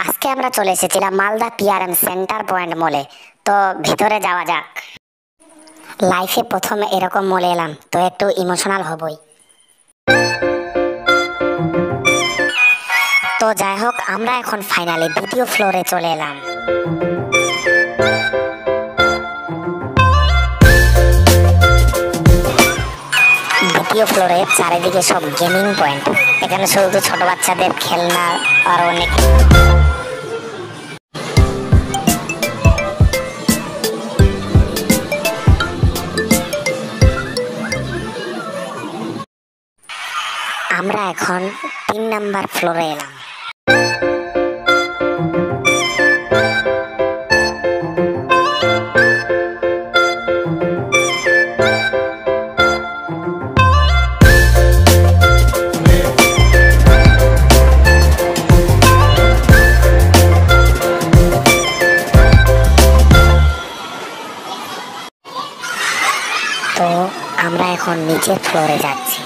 আজকে আমরা চলে এসেছিলাম মালদা পিআরএম সেন্টার পয়েন্ট মলে। তো ভিতরে যাওয়া যাক। লাইফে প্রথম এরকম মলে এলাম, তো একটু ইমোশনাল হবই। তো যাই হোক, আমরা এখন ফাইনালি দ্বিতীয় ফ্লোরে চলে এলাম। দ্বিতীয় ফ্লোরে চারিদিকে সব গেমিং পয়েন্ট। এখানে শুধু ছোট বাচ্চাদের খেলনা আর অনেক। আমরা এখন 3 নাম্বার ফ্লোরে এলাম। তো আমরা এখন নিচের ফ্লোরে যাচ্ছি।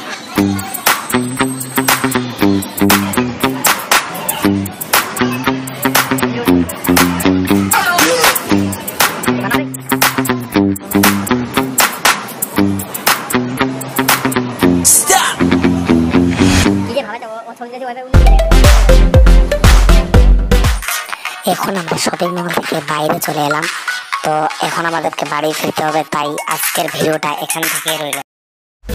এখন আমরা শপিং মল থেকে বাইরে চলে এলাম। তো এখন আমাদেরকে বাড়ি ফিরতে হবে, তাই আজকের ভিডিওটা এখান থেকে রইল।